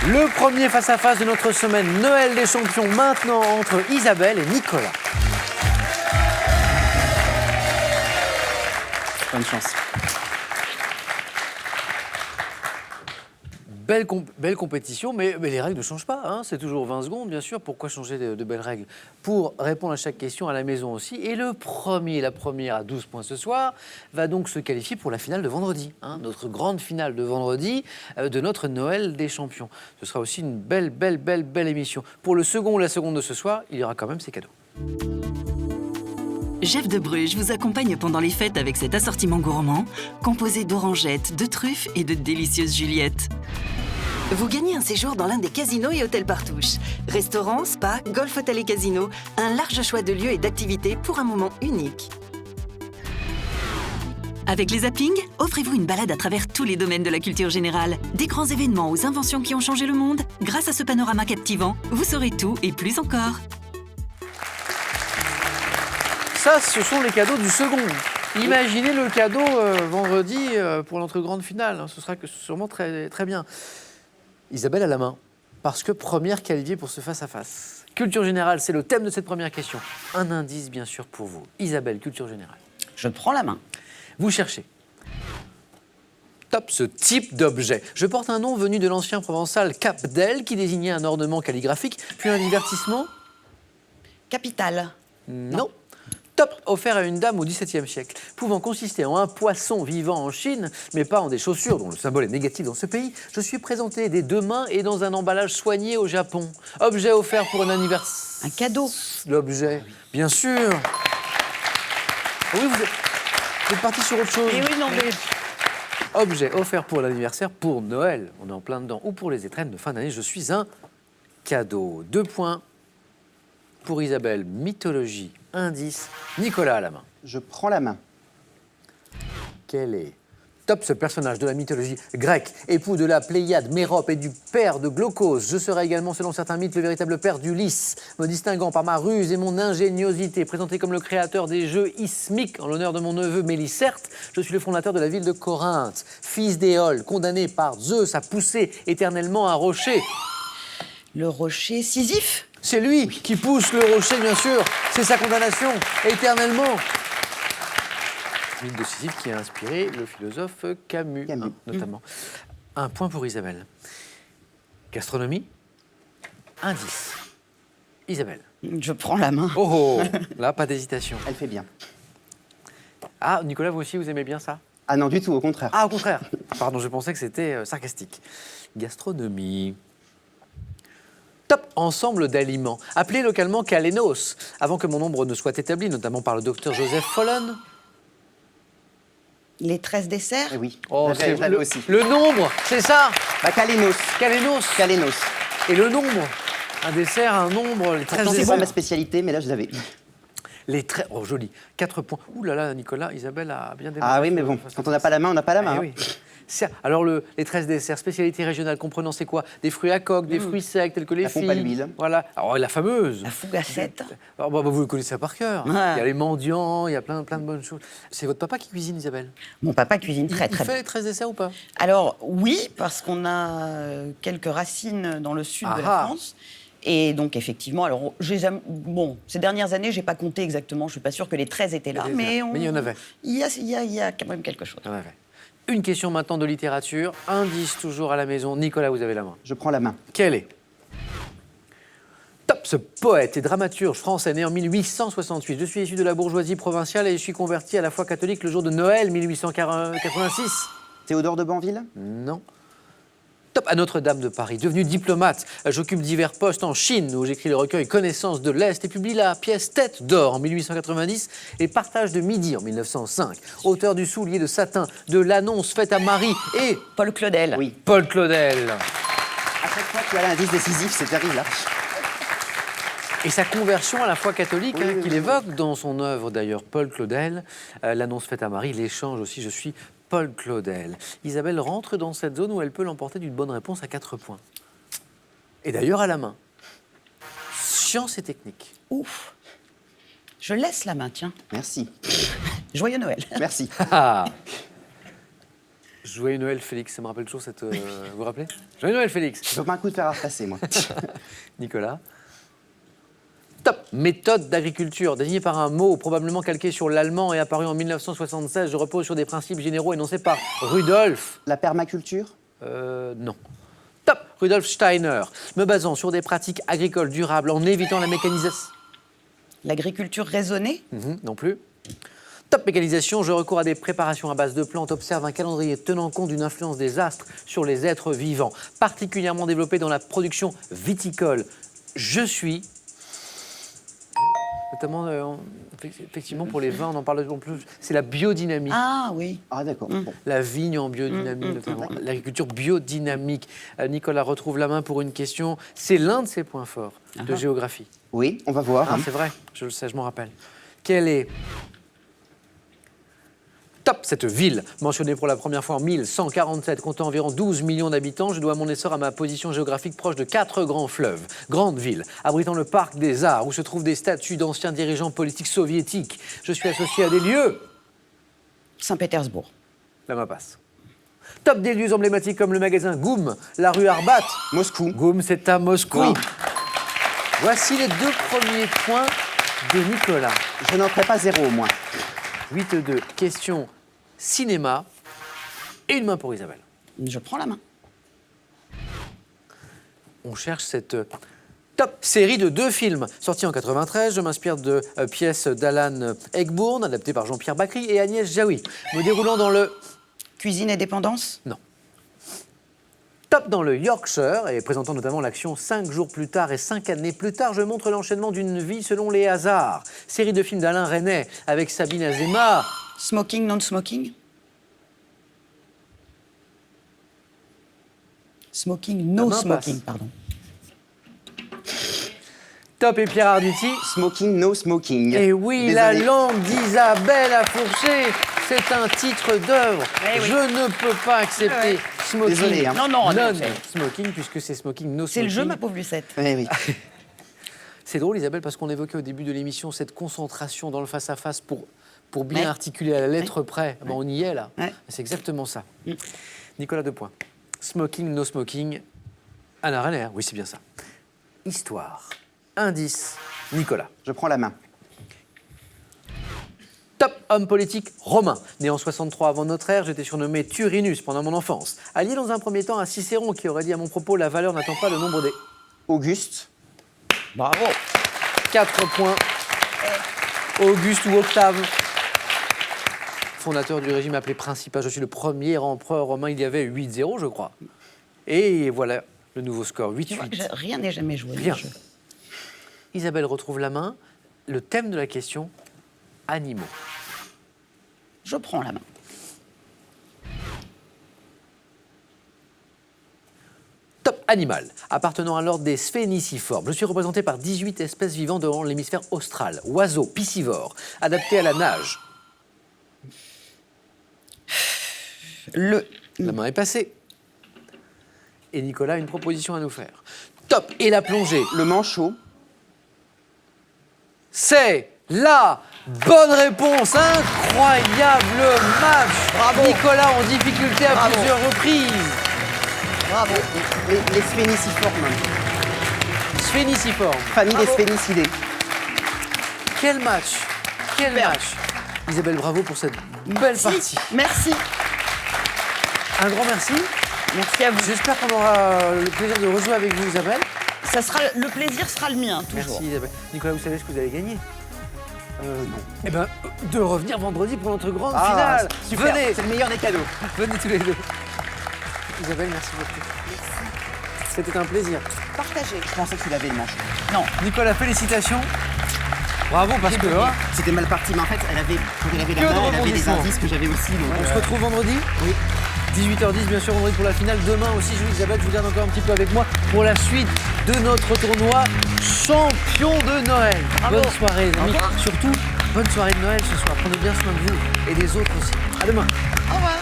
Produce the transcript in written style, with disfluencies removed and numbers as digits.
Le premier face-à-face de notre semaine Noël des champions maintenant entre Isabelle et Nicolas. Bonne chance. Belle compétition, mais les règles ne changent pas. Hein. C'est toujours 20 secondes, bien sûr. Pourquoi changer de belles règles? Pour répondre à chaque question à la maison aussi. Et la première à 12 points ce soir, va donc se qualifier pour la finale de vendredi. Hein, notre grande finale de vendredi de notre Noël des champions. Ce sera aussi une belle émission. Pour le second ou la seconde de ce soir, il y aura quand même ces cadeaux. Jeff de Bruges vous accompagne pendant les fêtes avec cet assortiment gourmand, composé d'orangettes, de truffes et de délicieuses Juliettes. Vous gagnez un séjour dans l'un des casinos et hôtels Partouche. Restaurants, spa, golf, hôtel et casino, un large choix de lieux et d'activités pour un moment unique. Avec les zappings, offrez-vous une balade à travers tous les domaines de la culture générale. Des grands événements aux inventions qui ont changé le monde. Grâce à ce panorama captivant, vous saurez tout et plus encore. Ça, ce sont les cadeaux du second. Imaginez le cadeau vendredi pour notre grande finale. Hein. Ce sera sûrement très bien. Isabelle à la main, parce que première qualifiée pour ce face-à-face. Culture générale, c'est le thème de cette première question. Un indice, bien sûr, pour vous. Isabelle, culture générale. Je prends la main. Vous cherchez. Top, ce type d'objet. Je porte un nom venu de l'ancien provençal cap d'El, qui désignait un ornement calligraphique, puis un divertissement. Capitale. Non. Top, offert à une dame au XVIIe siècle, pouvant consister en un poisson vivant en Chine, mais pas en des chaussures dont le symbole est négatif dans ce pays. Je suis présenté des deux mains et dans un emballage soigné au Japon. Objet offert pour un anniversaire. Un cadeau. L'objet, bien sûr. Oui, vous êtes parti sur autre chose. Et oui, non, mais... Objet offert pour l'anniversaire, pour Noël, on est en plein dedans, ou pour les étrennes de fin d'année, je suis un cadeau. 2 points pour Isabelle, mythologie, indice, Nicolas à la main. Je prends la main. Quel est top ce personnage de la mythologie grecque, époux de la Pléiade, Mérope et du père de Glaucos. Je serai également, selon certains mythes, le véritable père d'Ulysse, me distinguant par ma ruse et mon ingéniosité. Présenté comme le créateur des jeux ismiques en l'honneur de mon neveu Mélicerte, je suis le fondateur de la ville de Corinthe. Fils d'Éole, condamné par Zeus à pousser éternellement un rocher. Le rocher Sisyphe. C'est lui qui pousse le rocher, bien sûr. C'est sa condamnation, éternellement. Mythe de Sisyphe qui a inspiré le philosophe Camus. Hein, notamment. Un point pour Isabelle. Gastronomie, indice. Isabelle. Je prends la main. Oh, là, pas d'hésitation. Elle fait bien. Ah, Nicolas, vous aussi, vous aimez bien ça? Ah non, du tout, au contraire. Ah, au contraire. Pardon, je pensais que c'était sarcastique. Gastronomie. Top, ensemble d'aliments, appelé localement calénos, avant que mon nombre ne soit établi, notamment par le docteur Joseph Follon. Les 13 desserts. Eh oui, Oh, je l'avais aussi. Le nombre, c'est ça. Bah, calénos. Calénos. Calénos. Et le nombre. Un dessert, un nombre, les 13 Pourtant, c'est desserts. pas ma spécialité, mais là, je l'avais. Oh, joli. 4 points. Ouh là là, Nicolas, Isabelle a bien démarré. Ah oui, mais bon, quand on n'a pas la main, on n'a pas la main. Eh oui. Alors, les 13 desserts, spécialité régionale comprenant, c'est quoi? Des fruits à coque, des fruits secs, tels que les La pompe figues. à l'huile. Voilà. Alors, la fameuse. La fougassette. Alors, bah, vous le connaissez ça par cœur. Ouais. Il y a les mendiants, il y a plein de bonnes choses. C'est votre papa qui cuisine, Isabelle? Mon papa cuisine très Il très fait bien. les 13 desserts ou pas? Alors oui, parce qu'on a quelques racines dans le sud de la Ah. France. Et donc, effectivement, alors, bon, ces dernières années, je n'ai pas compté exactement, je ne suis pas sûre que les 13 étaient là, mais il y en avait. Il y a quand même quelque chose. Il y en avait. Une question maintenant de littérature. Indice toujours à la maison. Nicolas, vous avez la main. Je prends la main. Quel est? Top, ce poète et dramaturge français né en 1868. Je suis issu de la bourgeoisie provinciale et je suis converti à la foi catholique le jour de Noël 1886. Théodore de Banville. Non. Top, à Notre-Dame de Paris. Devenu diplomate, j'occupe divers postes en Chine où j'écris le recueil Connaissance de l'Est et publie la pièce Tête d'or en 1890 et Partage de midi en 1905. Auteur du Soulier de satin, de L'annonce faite à Marie et Paul Claudel. Oui. Paul Claudel. À chaque fois, tu as l'indice décisif, c'est terrible, là. Et sa conversion à la foi catholique, Oui, hein, oui, qu'il oui. évoque dans son œuvre d'ailleurs, Paul Claudel, L'annonce faite à Marie, l'échange aussi, je suis Paul Claudel. Isabelle rentre dans cette zone où elle peut l'emporter d'une bonne réponse à 4 points. Et d'ailleurs à la main. Science et technique. Ouf. Je laisse la main, tiens. Merci. Joyeux Noël. Merci. Ah. Joyeux Noël, Félix. Ça me rappelle toujours cette... vous vous rappelez? Joyeux Noël, Félix. Je veux pas un coup de fer à repasser, moi. Nicolas. Top. Méthode d'agriculture, désignée par un mot probablement calqué sur l'allemand et apparu en 1976. Je repose sur des principes généraux énoncés par Rudolf. La permaculture? Non. Top. Rudolf Steiner. Me basant sur des pratiques agricoles durables en évitant la mécanisation. L'agriculture raisonnée? Non plus. Top mécanisation, je recours à des préparations à base de plantes, observe un calendrier tenant compte d'une influence des astres sur les êtres vivants, particulièrement développé dans la production viticole. Je suis, notamment, effectivement pour les vins, on en parle de plus en plus, c'est la biodynamie. Ah oui. Ah, d'accord. Bon. La vigne en biodynamie, notamment. L'agriculture biodynamique. Nicolas retrouve la main pour une question. C'est l'un de ses points forts de géographie. Oui, on va voir. Ah, c'est vrai, je le sais, je m'en rappelle. Quelle est... Top, cette ville, mentionnée pour la première fois en 1147, comptant environ 12 millions d'habitants, je dois mon essor à ma position géographique proche de 4 grands fleuves. Grande ville, abritant le parc des arts, où se trouvent des statues d'anciens dirigeants politiques soviétiques. Je suis associé à des lieux... Saint-Pétersbourg. La main passe. Top des lieux emblématiques comme le magasin Goum, la rue Arbat. Moscou. Goum, c'est à Moscou. Oui. Voici les 2 premiers points de Nicolas. Je n'en ferai pas 0 au moins. 8-2. Question cinéma. Et une main pour Isabelle. Je prends la main. On cherche cette top série de 2 films. Sortis en 93, je m'inspire de pièces d'Alan Ayckbourn, adaptées par Jean-Pierre Bacry et Agnès Jaoui, me déroulant dans le... Cuisine et dépendance? Non. Top dans le Yorkshire et présentant notamment l'action 5 jours plus tard et 5 années plus tard, je montre l'enchaînement d'une vie selon les hasards. Série de films d'Alain Resnais avec Sabine Azéma. Smoking, non-smoking? Smoking, no main smoking, passe. pardon. Top et Pierre Arditi. Smoking, no smoking. Et oui, Désolé. la langue d'Isabelle a fourché. C'est un titre d'œuvre. Eh oui. Je ne peux pas accepter smoking. Désolé, hein. Non, non, non c'est- smoking, puisque c'est smoking, no C'est smoking. le jeu, ma pauvre Lucette. Oui, oui. C'est drôle, Isabelle, parce qu'on évoquait au début de l'émission cette concentration dans le face-à-face pour bien Ouais. articuler à la lettre près. Ben, on y est, là. Ouais. C'est exactement ça. Nicolas, 2 points. Smoking, no smoking. Anna Renner, oui, c'est bien ça. Histoire. Indice. Nicolas. Je prends la main. Top homme politique romain. Né en 63 avant notre ère, j'étais surnommé Turinus pendant mon enfance. Allié dans un premier temps à Cicéron qui aurait dit à mon propos « La valeur n'attend pas le nombre des... Auguste. » Bravo. 4 points. Auguste ou Octave. Fondateur du régime appelé Principat. Je suis le premier empereur romain. Il y avait 8-0, je crois. Et voilà le nouveau score, Tu vois 8-8. que rien n'est jamais joué. dans Rien. le jeu. Isabelle retrouve la main. Le thème de la question, animaux. Je prends la main. Top animal, appartenant à l'ordre des sphéniciformes. Je suis représenté par 18 espèces vivantes dans l'hémisphère austral. Oiseaux, piscivores, adaptés à la nage. Le... La main est passée. Et Nicolas a une proposition à nous faire. Top et la plongée. Le manchot. C'est la bonne réponse. Incroyable match. Bravo. Nicolas en difficulté à Bravo. plusieurs reprises. Bravo. Les sphéniciformes. Sphéniciforme. Famille des sphénicidés. Quel match. Quel Super. match. Isabelle, bravo pour cette belle partie. Merci. Un grand merci. Merci à vous. J'espère qu'on aura le plaisir de rejouer avec vous, Isabelle. Ça sera, le plaisir sera le mien, toujours. Merci, Isabelle. Nicolas, vous savez ce que vous allez gagner? Non. Eh ben, de revenir vendredi pour notre grande Ah, finale. super. Venez, C'est le meilleur des cadeaux. venez tous les deux. Isabelle, merci beaucoup. C'était un plaisir. Partagez. Je pensais qu'il avait le manchot. Non. Nicolas, félicitations. Bravo, parce que hein, C'était mal parti, mais en fait, quand elle avait Que de la main, elle avait des rebondissements. indices que j'avais aussi. Donc, on se retrouve vendredi. Oui. 18h10, bien sûr, vendredi pour la finale. Demain aussi, Isabelle, je vous garde encore un petit peu avec moi pour la suite de notre tournoi Champion de Noël. Bravo. Bonne soirée, les amis. revoir. Surtout, bonne soirée de Noël ce soir. Prenez bien soin de vous et des autres aussi. À demain. Au revoir.